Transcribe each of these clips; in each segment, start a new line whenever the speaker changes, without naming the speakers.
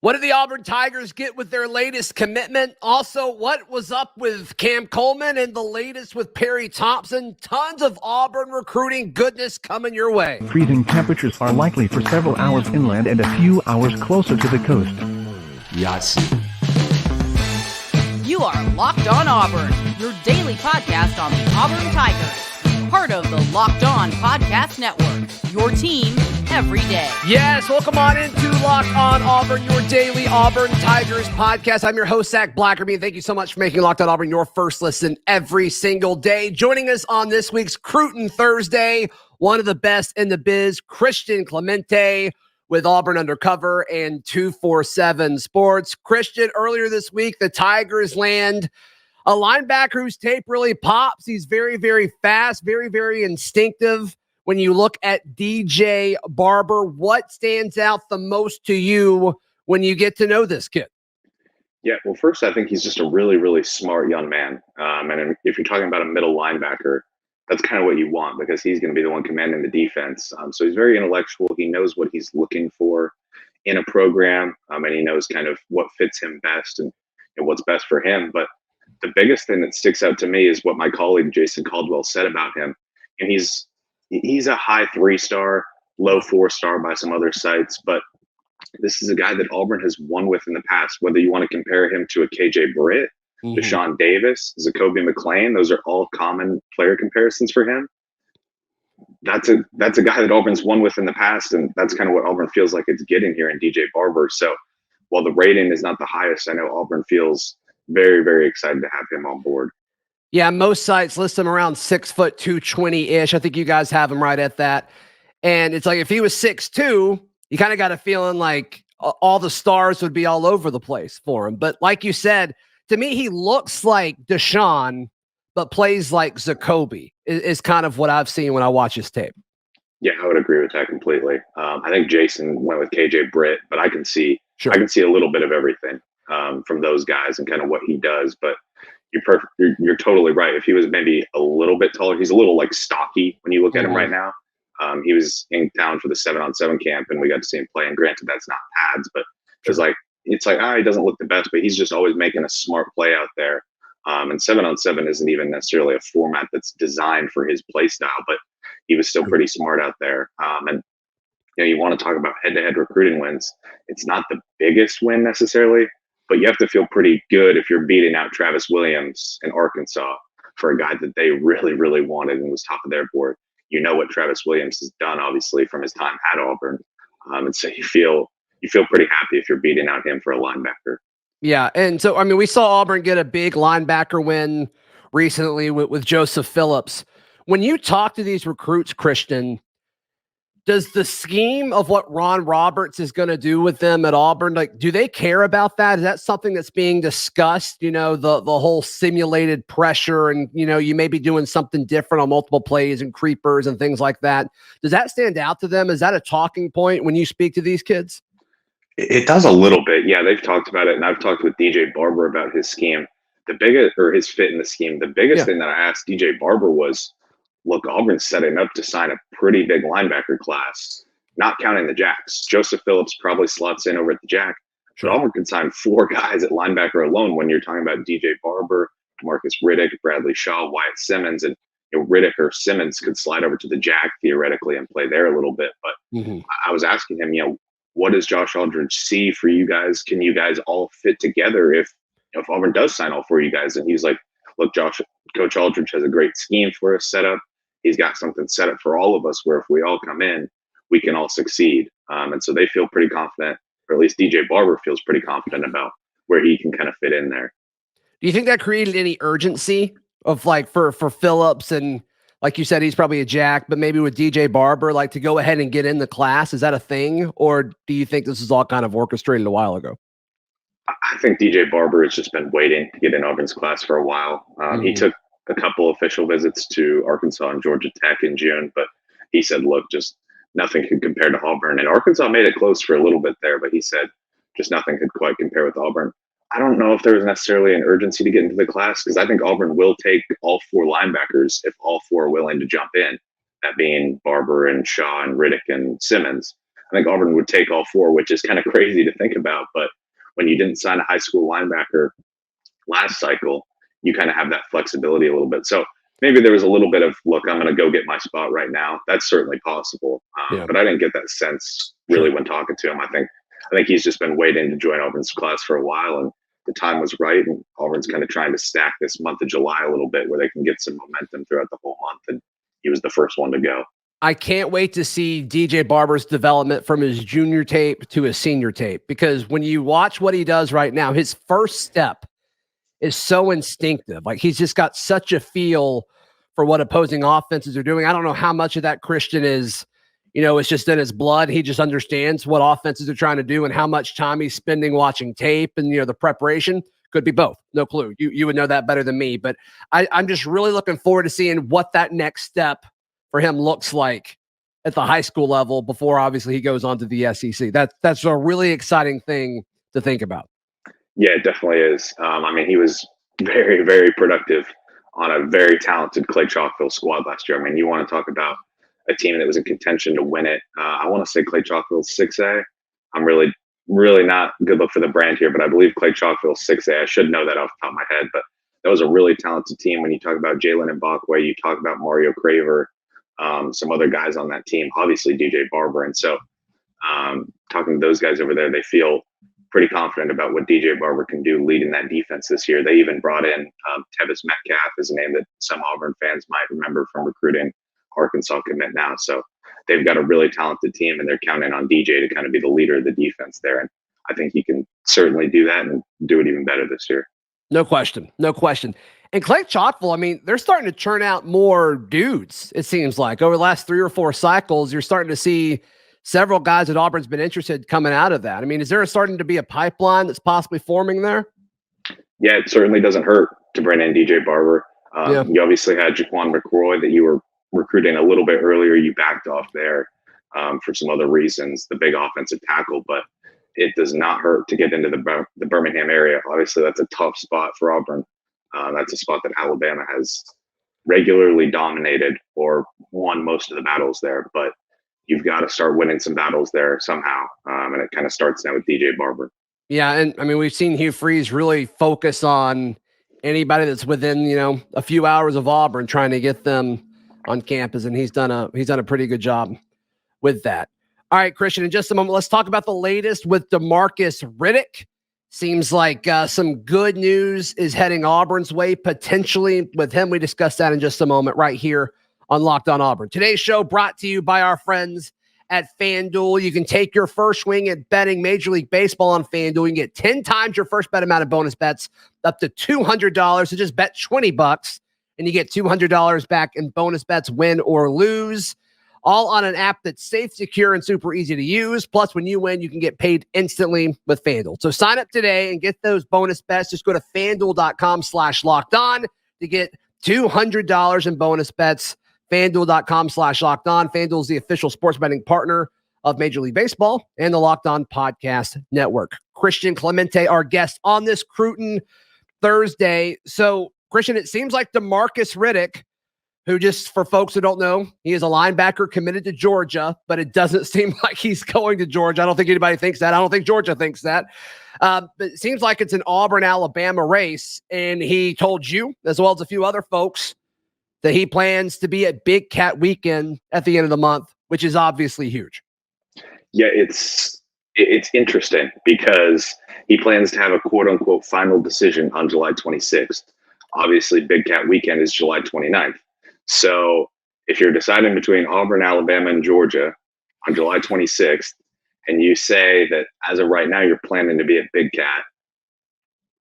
What did the Auburn Tigers get with their latest commitment? Also, what was up with Cam Coleman and the latest with Perry Thompson? Tons of Auburn recruiting goodness coming your way.
Freezing temperatures are likely for several hours inland and a few hours closer to the coast.
Yes.
You are Locked On Auburn, your daily podcast on the Auburn Tigers. Part of the Locked On Podcast Network, your team every day.
Yes, welcome on into Locked On Auburn, your daily Auburn Tigers podcast. I'm your host, Zac Blackerby, and thank you so much for making Locked On Auburn your first listen every single day. Joining us on this week's Recruiting Thursday, one of the best in the biz, Christian Clemente with Auburn Undercover and 247 Sports. Christian, earlier this week, the Tigers land a linebacker whose tape really pops. He's very, very fast, very, very instinctive. When you look at DJ Barber, what stands out the most to you when you get to know this kid?
Yeah, well, first, I think he's just a really, really smart young man. And if you're talking about a middle linebacker, that's kind of what you want because he's going to be the one commanding the defense. So he's very intellectual. He knows what he's looking for in a program, and he knows kind of what fits him best and what's best for him. But the biggest thing that sticks out to me is what my colleague Jason Caldwell said about him. And he's a high 3-star, low 4-star by some other sites, but this is a guy that Auburn has won with in the past. Whether you want to compare him to a KJ Britt, Deshaun Davis, Zacoby McClain, those are all common player comparisons for him. That's a guy that Auburn's won with in the past, and that's kind of what Auburn feels like it's getting here in DJ Barber. So while the rating is not the highest, I know Auburn feels very, very excited to have him on board.
Yeah, most sites list him around 6 foot 220-ish. I think you guys have him right at that. And it's like if he was 6'2", you kind of got a feeling like all the stars would be all over the place for him. But like you said, to me, he looks like Deshaun, but plays like Zacoby is kind of what I've seen when I watch his tape.
Yeah, I would agree with that completely. I think Jason went with KJ Britt, but I can see a little bit of everything from those guys and kind of what he does. But you're perfect. You're totally right. If he was maybe a little bit taller, he's a little like stocky when you look at him right now. He was in town for the 7-on-7 camp, and we got to see him play. And granted, that's not pads, but it's like he doesn't look the best, but he's just always making a smart play out there. And 7-on-7 isn't even necessarily a format that's designed for his play style, but he was still pretty smart out there. And you want to talk about head-to-head recruiting wins. It's not the biggest win necessarily, but you have to feel pretty good if you're beating out Travis Williams in Arkansas for a guy that they really, really wanted and was top of their board. You know what Travis Williams has done, obviously, from his time at Auburn. And so you feel pretty happy if you're beating out him for a linebacker.
Yeah, and so, I mean, we saw Auburn get a big linebacker win recently with Joseph Phillips. When you talk to these recruits, Christian, does the scheme of what Ron Roberts is going to do with them at Auburn, like, do they care about that? Is that something that's being discussed? The whole simulated pressure and, you may be doing something different on multiple plays and creepers and things like that. Does that stand out to them? Is that a talking point when you speak to these kids?
It does a little bit. Yeah, they've talked about it, and I've talked with DJ Barber about his scheme. His fit in the scheme. The biggest thing that I asked DJ Barber was, look, Auburn's setting up to sign a pretty big linebacker class, not counting the jacks. Joseph Phillips probably slots in over at the jack. But Auburn can sign 4 guys at linebacker alone when you're talking about DJ Barber, Demarcus Riddick, Bradley Shaw, Wyatt Simmons, and Riddick or Simmons could slide over to the jack theoretically and play there a little bit. But I was asking him, what does Josh Aldridge see for you guys? Can you guys all fit together if Auburn does sign all 4 of you guys? And he's like, look, Coach Aldridge has a great scheme for us set up. He's got something set up for all of us where if we all come in, we can all succeed. And so they feel pretty confident, or at least DJ Barber feels pretty confident about where he can kind of fit in there.
Do you think that created any urgency of like for Phillips and, like you said, he's probably a jack, but maybe with DJ Barber, like to go ahead and get in the class? Is that a thing? Or do you think this is all kind of orchestrated a while ago?
I think DJ Barber has just been waiting to get in Auburn's class for a while. He took a couple official visits to Arkansas and Georgia Tech in June, but he said, look, just nothing could compare to Auburn. And Arkansas made it close for a little bit there, but he said just nothing could quite compare with Auburn. I don't know if there was necessarily an urgency to get into the class because I think Auburn will take all 4 linebackers if all 4 are willing to jump in, that being Barber and Shaw and Riddick and Simmons. I think Auburn would take all 4, which is kind of crazy to think about. But when you didn't sign a high school linebacker last cycle, you kind of have that flexibility a little bit. So maybe there was a little bit of, look, I'm going to go get my spot right now. That's certainly possible. But I didn't get that sense really when talking to him. I think he's just been waiting to join Auburn's class for a while, and the time was right. And Auburn's kind of trying to stack this month of July a little bit where they can get some momentum throughout the whole month. And he was the first one to go.
I can't wait to see DJ Barber's development from his junior tape to his senior tape, because when you watch what he does right now, his first step is so instinctive. Like, he's just got such a feel for what opposing offenses are doing. I don't know how much of that Christian is, it's just in his blood. He just understands what offenses are trying to do and how much time he's spending watching tape and, the preparation. Could be both. No clue. You would know that better than me. But I'm just really looking forward to seeing what that next step for him looks like at the high school level before obviously he goes on to the SEC. That's a really exciting thing to think about.
Yeah, it definitely is. He was very, very productive on a very talented Clay Chalkville squad last year. You want to talk about a team that was in contention to win it. I want to say Clay Chalkville's 6A. I'm really, really not good look for the brand here, but I believe Clay Chalkville's 6A. I should know that off the top of my head, but that was a really talented team. When you talk about Jalen Mbakwe, you talk about Mario Craver, some other guys on that team, obviously DJ Barber. And so talking to those guys over there, they feel pretty confident about what DJ Barber can do leading that defense this year. They even brought in Tevis Metcalf, is a name that some Auburn fans might remember from recruiting Arkansas commit now. So they've got a really talented team, and they're counting on DJ to kind of be the leader of the defense there. And I think he can certainly do that and do it even better this year.
No question. No question. And Clay Chalkville, they're starting to churn out more dudes, it seems like. Over the last 3 or 4 cycles, you're starting to see several guys that Auburn's been interested coming out of that. Is there starting to be a pipeline that's possibly forming there?
Yeah, it certainly doesn't hurt to bring in DJ Barber. You obviously had Jaquan McRoy that you were recruiting a little bit earlier. You backed off there for some other reasons, the big offensive tackle, but it does not hurt to get into the Birmingham area. Obviously, that's a tough spot for Auburn. That's a spot that Alabama has regularly dominated or won most of the battles there, but you've got to start winning some battles there somehow. And it kind of starts now with DJ Barber. Yeah.
And we've seen Hugh Freeze really focus on anybody that's within, a few hours of Auburn, trying to get them on campus. And he's done a pretty good job with that. All right, Christian, in just a moment, let's talk about the latest with Demarcus Riddick. Seems like some good news is heading Auburn's way, potentially with him. We discussed that in just a moment right here on Locked On Auburn. Today's show brought to you by our friends at FanDuel. You can take your first swing at betting Major League Baseball on FanDuel. You can get 10 times your first bet amount of bonus bets, up to $200. So just bet $20 and you get $200 back in bonus bets, win or lose. All on an app that's safe, secure, and super easy to use. Plus, when you win, you can get paid instantly with FanDuel. So sign up today and get those bonus bets. Just go to FanDuel.com/lockedon to get $200 in bonus bets. FanDuel.com/lockedon. FanDuel is the official sports betting partner of Major League Baseball and the Locked On Podcast Network. Christian Clemente, our guest on this Cruton Thursday. So, Christian, it seems like Demarcus Riddick, who, just for folks who don't know, he is a linebacker committed to Georgia, but it doesn't seem like he's going to Georgia. I don't think anybody thinks that. I don't think Georgia thinks that. But it seems like it's an Auburn-Alabama race, and he told you, as well as a few other folks, that he plans to be at Big Cat Weekend at the end of the month, which is obviously huge.
Yeah, it's interesting because he plans to have a quote-unquote final decision on July 26th. Obviously, Big Cat Weekend is July 29th. So if you're deciding between Auburn, Alabama, and Georgia on July 26th, and you say that as of right now you're planning to be at Big Cat,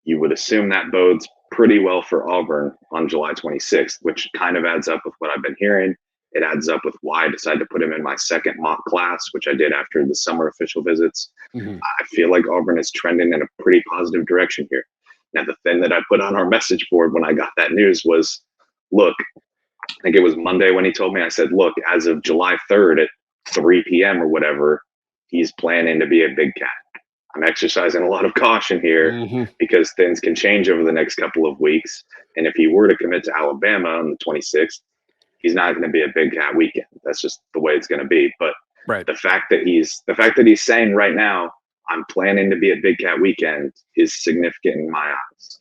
you would assume that bodes pretty well for Auburn on July 26th, which kind of adds up with what I've been hearing. It adds up with why I decided to put him in my second mock class, which I did after the summer official visits. Mm-hmm. I feel like Auburn is trending in a pretty positive direction here. Now, the thing that I put on our message board when I got that news was, look, I think it was Monday when he told me, I said, look, as of July 3rd at 3 p.m. or whatever, he's planning to be a Big Cat. I'm exercising a lot of caution here because things can change over the next couple of weeks. And if he were to commit to Alabama on the 26th, he's not going to be a Big Cat Weekend. That's just the way it's going to be. But
Right.
The fact that he's saying right now, I'm planning to be at Big Cat Weekend is significant in my eyes.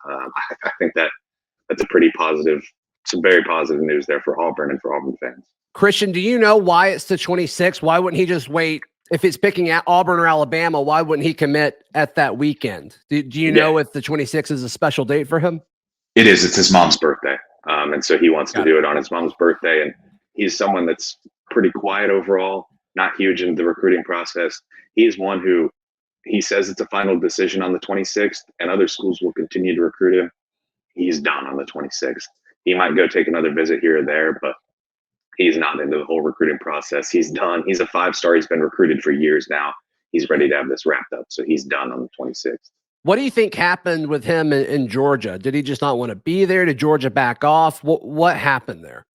I think that's a pretty positive, some very positive news there for Auburn and for Auburn fans.
Christian, do you know why it's the 26th? Why wouldn't he just wait? If it's picking at Auburn or Alabama, why wouldn't he commit at that weekend? Do you know if the 26th is a special date for him?
It is. It's his mom's birthday. And so he wants to do it on his mom's birthday. And he's someone that's pretty quiet overall, not huge in the recruiting process. He's one who he says it's a final decision on the 26th, and other schools will continue to recruit him. He's done on the 26th. He might go take another visit here or there, but he's not into the whole recruiting process. He's done. He's a 5-star. He's been recruited for years now. He's ready to have this wrapped up. So he's done on the 26th.
What do you think happened with him in Georgia? Did he just not want to be there? Did Georgia back off? What happened there?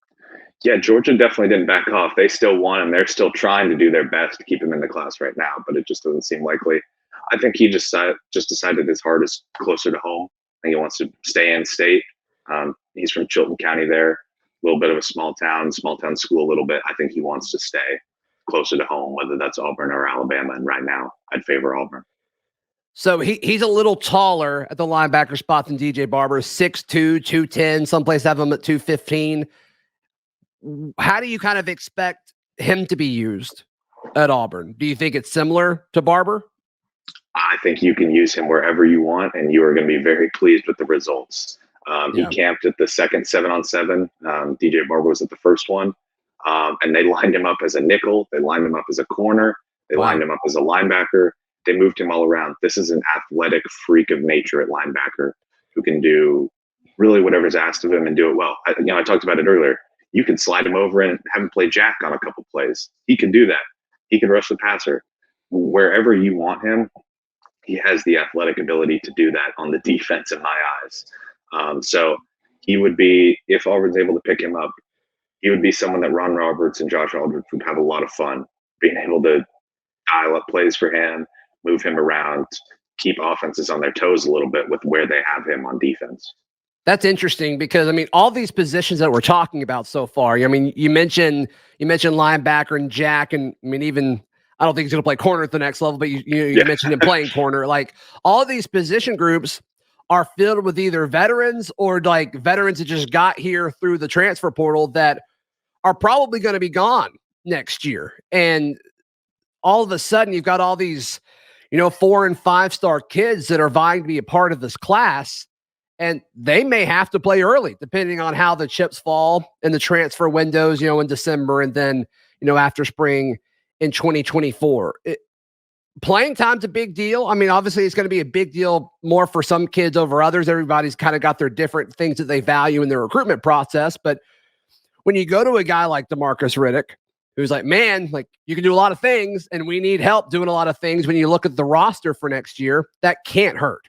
Yeah, Georgia definitely didn't back off. They still want him. They're still trying to do their best to keep him in the class right now, but it just doesn't seem likely. I think he just decided his heart is closer to home. I think he wants to stay in state. He's from Chilton County there, a little bit of a small town school a little bit. I think he wants to stay closer to home, whether that's Auburn or Alabama. And right now, I'd favor Auburn.
So he's a little taller at the linebacker spot than DJ Barber, 6'2", 210. Some places have him at 215. How do you kind of expect him to be used at Auburn? Do you think it's similar to Barber?
I think you can use him wherever you want, and you are going to be very pleased with the results. He camped at the second 7-on-7. DJ Barber was at the first one, and they lined him up as a nickel. They lined him up as a corner. They lined him up as a linebacker. They moved him all around. This is an athletic freak of nature at linebacker who can do really whatever's asked of him and do it well. I talked about it earlier. You can slide him over and have him play jack on a couple plays. He can do that. He can rush the passer. Wherever you want him, he has the athletic ability to do that on the defense in my eyes. So he would be, if Auburn's able to pick him up, he would be someone that Ron Roberts and Josh Aldridge would have a lot of fun being able to dial up plays for him, move him around, keep offenses on their toes a little bit with where they have him on defense.
That's interesting because, I mean, all these positions that we're talking about so far, I mean, you mentioned linebacker and jack, and I mean, even I don't think he's going to play corner at the next level, but you mentioned him playing corner. Like, all these position groups are filled with either veterans or like veterans that just got here through the transfer portal that are probably going to be gone next year. And all of a sudden you've got all these, 4 and 5-star kids that are vying to be a part of this class. And they may have to play early, depending on how the chips fall in the transfer windows, in December and then, after spring in 2024. Playing time's a big deal. I mean, obviously, it's going to be a big deal more for some kids over others. Everybody's kind of got their different things that they value in their recruitment process. But when you go to a guy like Demarcus Riddick, who's like, man, like, you can do a lot of things, and we need help doing a lot of things. When you look at the roster for next year, that can't hurt.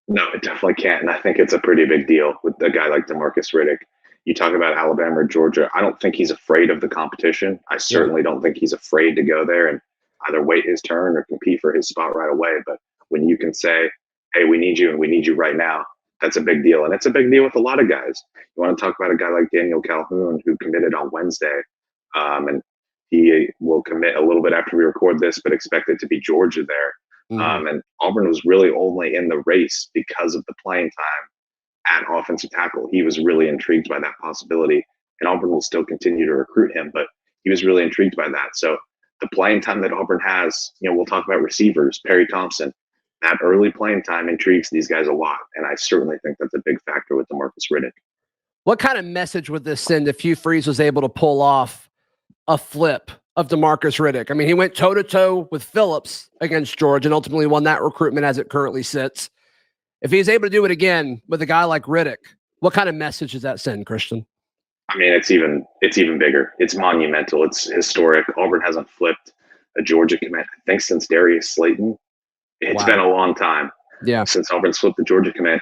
No, it definitely can't. And I think it's a pretty big deal with a guy like Demarcus Riddick. You talk about Alabama or Georgia. I don't think he's afraid of the competition. I certainly don't think he's afraid to go there and either wait his turn or compete for his spot right away. But when you can say, hey, we need you and we need you right now, that's a big deal. And it's a big deal with a lot of guys. You want to talk about a guy like Daniel Calhoun, who committed on Wednesday. And he will commit a little bit after we record this, but expected to be Georgia there. And Auburn was really only in the race because of the playing time at offensive tackle. He was really intrigued by that possibility, and Auburn will still continue to recruit him, but he was really intrigued by that. So the playing time that Auburn has, we'll talk about receivers, Perry Thompson, that early playing time intrigues these guys a lot. And I certainly think that's a big factor with Demarcus Riddick.
What kind of message would this send if Hugh Freeze was able to pull off a flip of Demarcus Riddick? I mean, he went toe-to-toe with Phillips against Georgia and ultimately won that recruitment as it currently sits. If he's able to do it again with a guy like Riddick, what kind of message does that send, Christian?
I mean, it's even bigger. It's monumental. It's historic. Auburn hasn't flipped a Georgia commit, I think, since Darius Slayton. It's been a long time since Auburn's flipped the Georgia commit.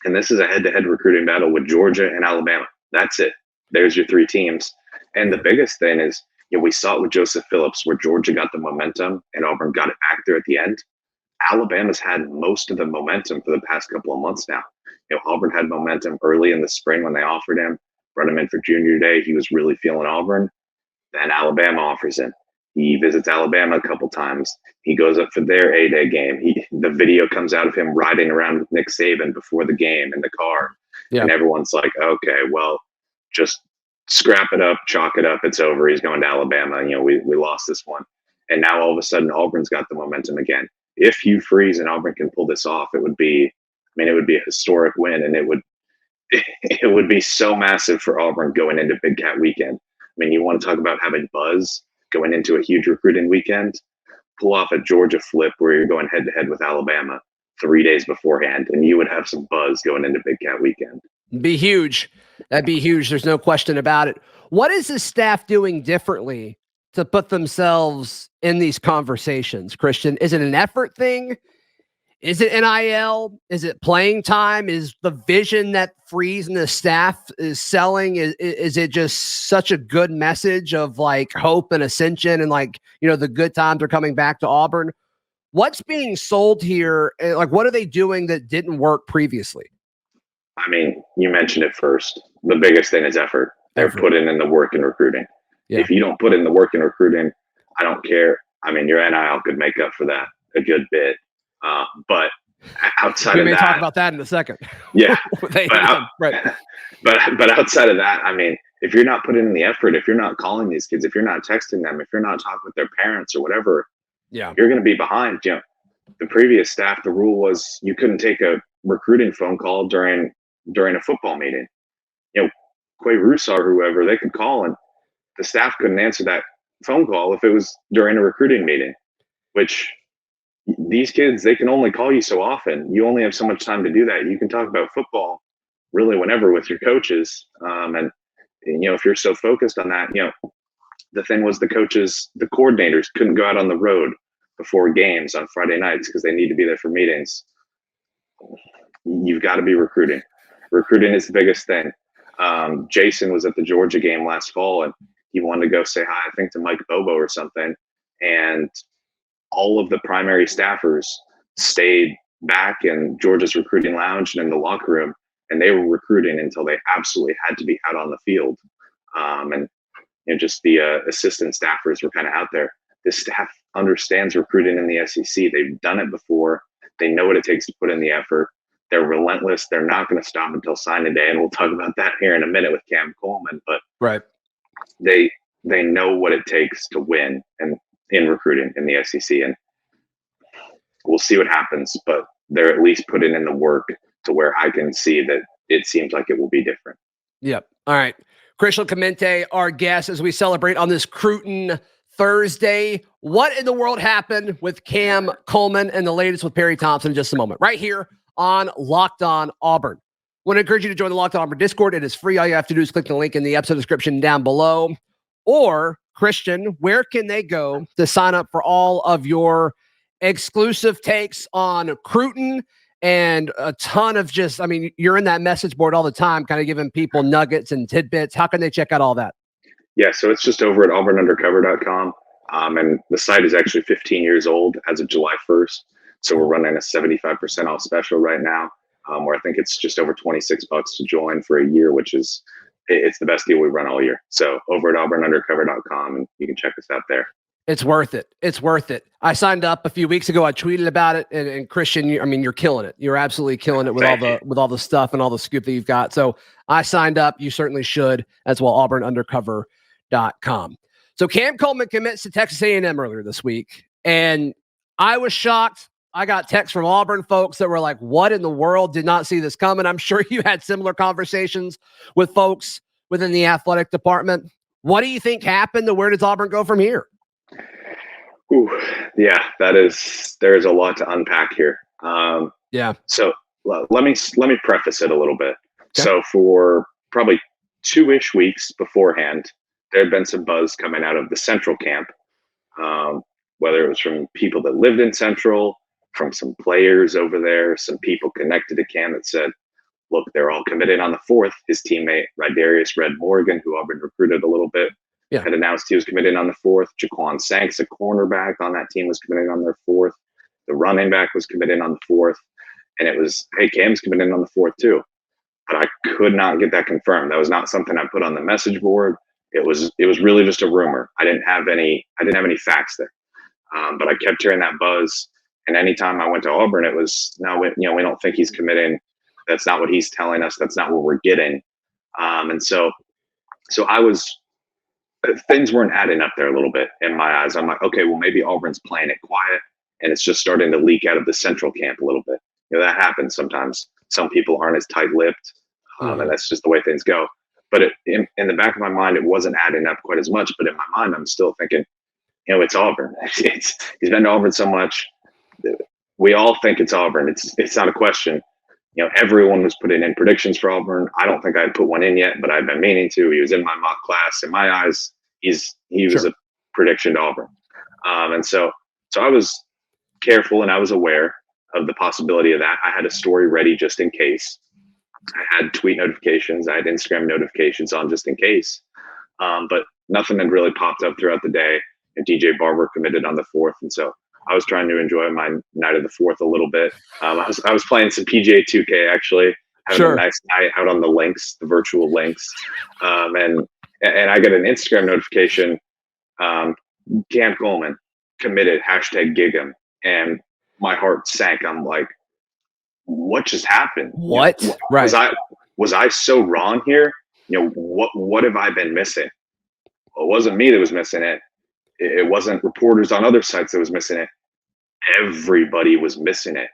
And this is a head-to-head recruiting battle with Georgia and Alabama. That's it. There's your three teams. And the biggest thing is, we saw it with Joseph Phillips, where Georgia got the momentum and Auburn got it back there at the end. Alabama's had most of the momentum for the past couple of months now. Auburn had momentum early in the spring when they offered him, brought him in for junior day. He was really feeling Auburn. Then Alabama offers him. He visits Alabama a couple times. He goes up for their A-Day game. The video comes out of him riding around with Nick Saban before the game in the car. Yeah. And everyone's like, okay, well, just scrap it up, chalk it up. It's over. He's going to Alabama. We lost this one. And now all of a sudden Auburn's got the momentum again. If Hugh Freeze and Auburn can pull this off, it would be a historic win, and it would be so massive for Auburn going into Big Cat weekend. You want to talk about having buzz going into a huge recruiting weekend? Pull off a Georgia flip where you're going head to head with Alabama 3 days beforehand, and you would have some buzz going into Big Cat weekend.
Be huge. That'd be huge. There's no question about it. What is the staff doing differently to put themselves in these conversations, Christian? Is it an effort thing? Is it NIL? Is it playing time? Is the vision that Freeze and the staff is selling? Is it just such a good message of like hope and ascension and the good times are coming back to Auburn? What's being sold here? Like, what are they doing that didn't work previously?
You mentioned it first. The biggest thing is effort. They're putting in the work in recruiting. Yeah. If you don't put in the work in recruiting, I don't care. Your NIL could make up for that a good bit. But outside of that, we may
talk about that in a second.
Yeah. But outside of that, if you're not putting in the effort, if you're not calling these kids, if you're not texting them, if you're not talking with their parents or whatever, you're going to be behind. The previous staff, the rule was you couldn't take a recruiting phone call during a football meeting. Quay Russo or whoever, they could call and the staff couldn't answer that phone call if it was during a recruiting meeting, which these kids, they can only call you so often. You only have so much time to do that. You can talk about football really whenever with your coaches. And if you're so focused on that, the thing was the coaches, the coordinators couldn't go out on the road before games on Friday nights because they need to be there for meetings. You've got to be recruiting. Recruiting is the biggest thing. Jason was at the Georgia game last fall and he wanted to go say hi, I think to Mike Bobo or something. And all of the primary staffers stayed back in Georgia's recruiting lounge and in the locker room, and they were recruiting until they absolutely had to be out on the field. And just the assistant staffers were kind of out there. This staff understands recruiting in the SEC. They've done it before. They know what it takes to put in the effort. They're relentless. They're not going to stop until signing day, and we'll talk about that here in a minute with Cam Coleman. But they know what it takes to win and in recruiting in the SEC, and we'll see what happens. But they're at least putting in the work to where I can see that it seems like it will be different.
Yep. All right. Christian Clemente, our guest, as we celebrate on this Cruton Thursday. What in the world happened with Cam Coleman and the latest with Perry Thompson in just a moment, right here on Locked On Auburn. I want to encourage you to join the Locked On Auburn Discord. It is free. All you have to do is click the link in the episode description down below. Or, Christian, where can they go to sign up for all of your exclusive takes on Cruton and a ton of you're in that message board all the time, kind of giving people nuggets and tidbits. How can they check out all that?
Yeah, so it's just over at auburnundercover.com. And the site is actually 15 years old as of July 1st. So we're running a 75% off special right now, where I think it's just over $26 to join for a year, which is it's the best deal we run all year. So over at auburnundercover.com, and you can check us out there.
It's worth it. It's worth it. I signed up a few weeks ago. I tweeted about it, and Christian, you're killing it. You're absolutely killing it with all the stuff and all the scoop that you've got. So I signed up. You certainly should as well. auburnundercover.com. So Cam Coleman commits to Texas A&M earlier this week, and I was shocked. I got texts from Auburn folks that were like, what in the world? Did not see this coming. I'm sure you had similar conversations with folks within the athletic department. What do you think happened, and where does Auburn go from here?
Ooh, yeah, there's a lot to unpack here. So let me preface it a little bit. Okay. So for probably 2-ish weeks beforehand, there had been some buzz coming out of the Central camp, whether it was from people that lived in Central, from some players over there, some people connected to Cam that said, look, they're all committed on the 4th. His teammate, Rydarius Red Morgan, who Auburn recruited a little bit, had announced he was committed on the 4th. Jaquan Sanks, a cornerback on that team, was committed on their 4th. The running back was committed on the 4th. And it was, hey, Cam's committed on the 4th too. But I could not get that confirmed. That was not something I put on the message board. It was really just a rumor. I didn't have any facts there. But I kept hearing that buzz. And anytime I went to Auburn, it was, no, we don't think he's committing. That's not what he's telling us. That's not what we're getting. And so things weren't adding up there a little bit in my eyes. I'm like, okay, well, maybe Auburn's playing it quiet and it's just starting to leak out of the central camp a little bit. That happens sometimes. Some people aren't as tight-lipped, and that's just the way things go. But in the back of my mind, it wasn't adding up quite as much. But in my mind, I'm still thinking, it's Auburn. He's been to Auburn so much. We all think it's Auburn. It's not a question. Everyone was putting in predictions for Auburn. I don't think I'd put one in yet, but I've been meaning to. He was in my mock class. In my eyes, he was a prediction to Auburn. And so I was careful and I was aware of the possibility of that. I had a story ready just in case. I had tweet notifications. I had Instagram notifications on just in case. But nothing had really popped up throughout the day. And DJ Barber committed on the 4th. And so I was trying to enjoy my night of the 4th a little bit. I was playing some PGA 2K actually, having a nice night out on the links, the virtual links. And I got an Instagram notification, Cam Coleman committed, #gig him. And my heart sank. I'm like, what just happened?
What? Right.
Was I so wrong here? What have I been missing? Well, it wasn't me that was missing it. It wasn't reporters on other sites that was missing it. Everybody was missing it.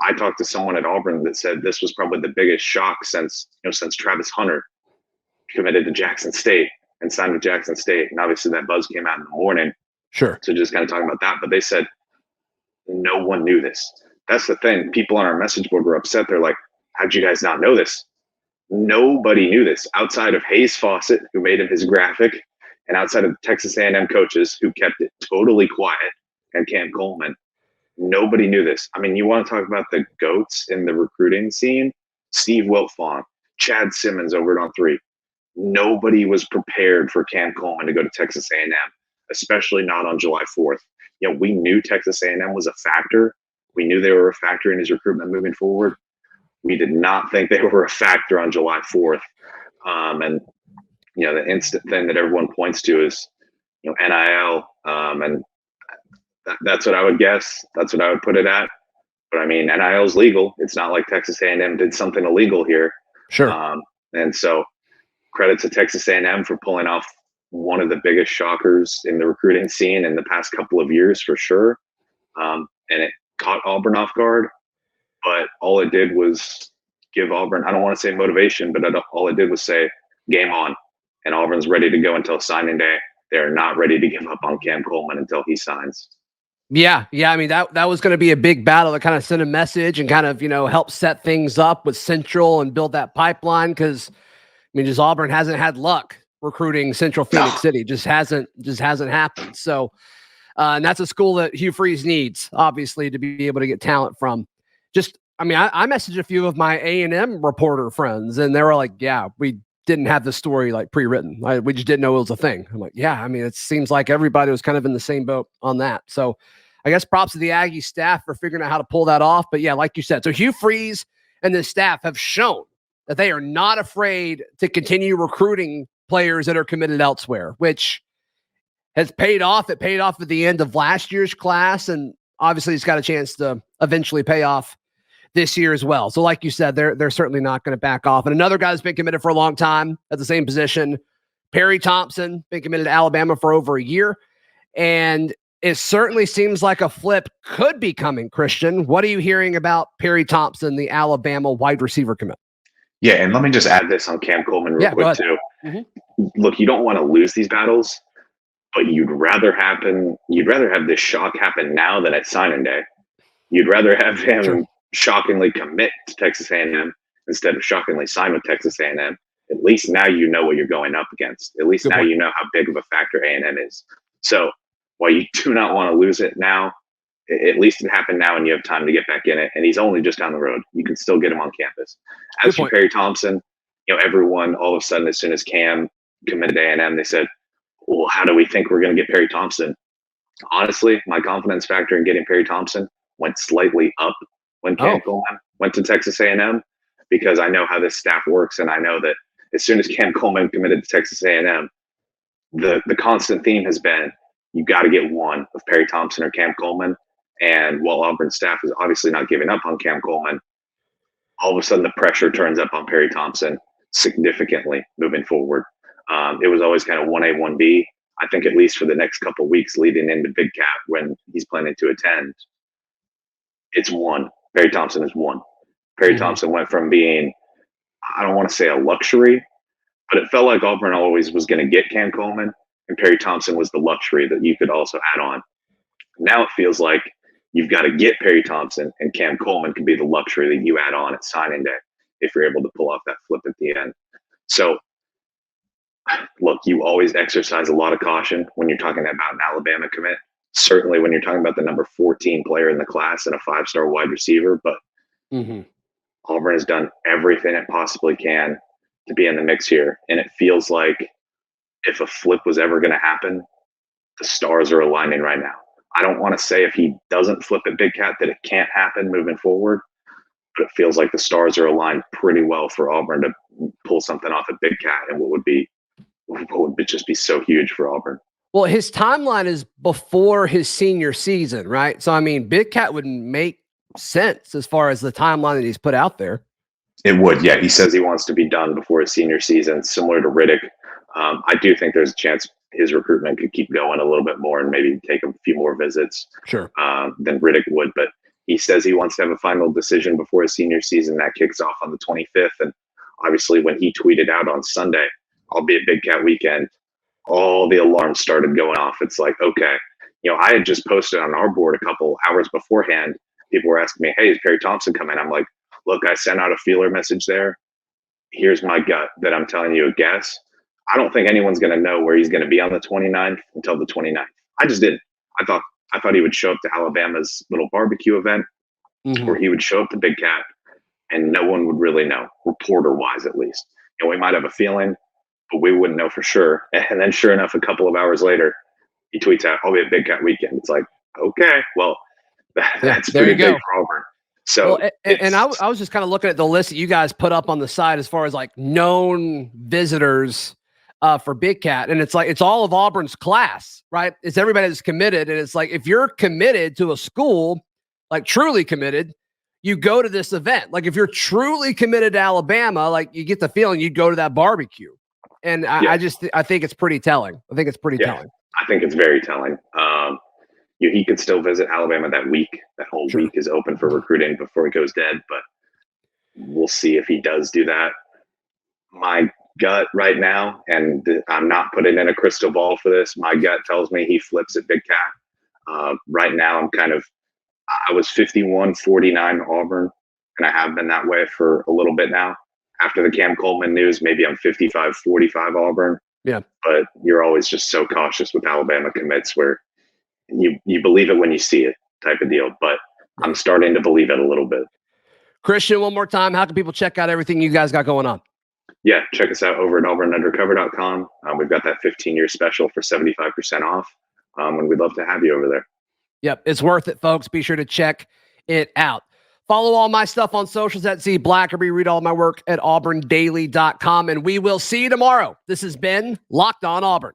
I talked to someone at Auburn that said this was probably the biggest shock since Travis Hunter committed to Jackson State and signed with Jackson State. And obviously that buzz came out in the morning.
Sure.
So just kind of talking about that. But they said no one knew this. That's the thing. People on our message board were upset. They're like, how'd you guys not know this? Nobody knew this outside of Hayes Fawcett, who made him his graphic, and outside of Texas A&M coaches who kept it totally quiet, and Cam Coleman. Nobody knew this. I mean, you want to talk about the GOATs in the recruiting scene? Steve Wiltfong, Chad Simmons over at On3. Nobody was prepared for Cam Coleman to go to Texas A&M, especially not on July 4th. We knew Texas A&M was a factor. We knew they were a factor in his recruitment moving forward. We did not think they were a factor on July 4th. And the instant thing that everyone points to is, NIL. And that's what I would guess. That's what I would put it at. But I mean, NIL is legal. It's not like Texas A&M did something illegal here.
Sure.
And so credit to Texas A&M for pulling off one of the biggest shockers in the recruiting scene in the past couple of years, for sure. And it caught Auburn off guard. But all it did was give Auburn, I don't want to say motivation, but all it did was say, game on. And Auburn's ready to go until signing day. They're not ready to give up on Cam Coleman until he signs.
Yeah. I mean, that was going to be a big battle to kind of send a message and kind of, help set things up with Central and build that pipeline. Because, just Auburn hasn't had luck recruiting Central Phoenix City. Just hasn't happened. So, and that's a school that Hugh Freeze needs, obviously, to be able to get talent from. I messaged a few of my A&M reporter friends, and they were like, yeah, we didn't have the story like pre-written. We just didn't know it was a thing. I'm like, yeah, it seems like everybody was kind of in the same boat on that. So I guess props to the Aggie staff for figuring out how to pull that off. But yeah, like you said, so Hugh Freeze and the staff have shown that they are not afraid to continue recruiting players that are committed elsewhere, which has paid off. It paid off at the end of last year's class, and obviously it's got a chance to eventually pay off this year as well. So like you said, they're certainly not going to back off. And another guy who's been committed for a long time at the same position, Perry Thompson, been committed to Alabama for over a year. And it certainly seems like a flip could be coming, Christian. What are you hearing about Perry Thompson, the Alabama wide receiver commit?
Yeah, and let me just add this on Cam Coleman real quick too. Mm-hmm. Look, you don't want to lose these battles, but you'd rather have this shock happen now than at signing day. You'd rather have him shockingly commit to Texas A&M instead of shockingly sign with Texas A&M. At least now you know what you're going up against. At least now you know how big of a factor A&M is. So while you do not want to lose it now, at least it happened now and you have time to get back in it. And he's only just down the road. You can still get him on campus. As for Perry Thompson, everyone all of a sudden, as soon as Cam committed to A&M, they said, well, how do we think we're going to get Perry Thompson? Honestly, my confidence factor in getting Perry Thompson went slightly up when Cam Coleman went to Texas A&M, because I know how this staff works. And I know that as soon as Cam Coleman committed to Texas A&M, the constant theme has been you got to get one of Perry Thompson or Cam Coleman. And while Auburn staff is obviously not giving up on Cam Coleman, all of a sudden the pressure turns up on Perry Thompson significantly moving forward. It was always kind of 1A, 1B. I think at least for the next couple of weeks leading into Big Cat when he's planning to attend, it's one. Perry Thompson is one. Perry Thompson went from being, I don't want to say a luxury, but it felt like Auburn always was going to get Cam Coleman, and Perry Thompson was the luxury that you could also add on. Now it feels like you've got to get Perry Thompson, and Cam Coleman can be the luxury that you add on at signing day if you're able to pull off that flip at the end. So, look, you always exercise a lot of caution when you're talking about an Alabama commit. Certainly when you're talking about the number 14 player in the class and a 5-star wide receiver, but Auburn has done everything it possibly can to be in the mix here. And it feels like if a flip was ever going to happen, the stars are aligning right now. I don't want to say if he doesn't flip at Big Cat that it can't happen moving forward, but it feels like the stars are aligned pretty well for Auburn to pull something off at Big Cat and what would just be so huge for Auburn.
Well, his timeline is before his senior season, right? So, I mean, Big Cat would make sense as far as the timeline that he's put out there.
It would, yeah. He says he wants to be done before his senior season, similar to Riddick. I do think there's a chance his recruitment could keep going a little bit more and maybe take a few more visits than Riddick would. But he says he wants to have a final decision before his senior season. That kicks off on the 25th. And obviously when he tweeted out on Sunday, I'll be at Big Cat weekend, all the alarms started going off. It's like, okay, I had just posted on our board a couple hours beforehand. People were asking me, hey, is Perry Thompson coming? I'm like, look, I sent out a feeler message there. Here's my gut that I'm telling you a guess. I don't think anyone's going to know where he's going to be on the 29th until the 29th. I just didn't. I thought he would show up to Alabama's little barbecue event or he would show up to Big Cat and no one would really know, reporter-wise at least. We might have a feeling, but we wouldn't know for sure. And then sure enough, a couple of hours later, he tweets out, I'll be at Big Cat weekend. It's like, okay, well, that's pretty big for Auburn. So,
and I was just kind of looking at the list that you guys put up on the side as far as like known visitors for Big Cat. And it's like, it's all of Auburn's class, right? It's everybody that's committed. And it's like, if you're committed to a school, like truly committed, you go to this event. Like if you're truly committed to Alabama, like you get the feeling you'd go to that barbecue. And I think it's pretty telling. I think it's pretty telling.
I think it's very telling. He could still visit Alabama that week. That whole week is open for recruiting before he goes dead, but we'll see if he does do that. My gut right now, and I'm not putting in a crystal ball for this, my gut tells me he flips at Big Cat. Right now, I was 51-49 Auburn, and I have been that way for a little bit now. After the Cam Coleman news, maybe I'm 55-45 Auburn.
Yeah.
But you're always just so cautious with Alabama commits where you believe it when you see it type of deal. But I'm starting to believe it a little bit.
Christian, one more time, how can people check out everything you guys got going on?
Yeah, check us out over at auburnundercover.com. We've got that 15-year special for 75% off. And we'd love to have you over there.
Yep, it's worth it, folks. Be sure to check it out. Follow all my stuff on socials at Zac Blackerby. Read all my work at auburndaily.com. And we will see you tomorrow. This has been Locked On Auburn.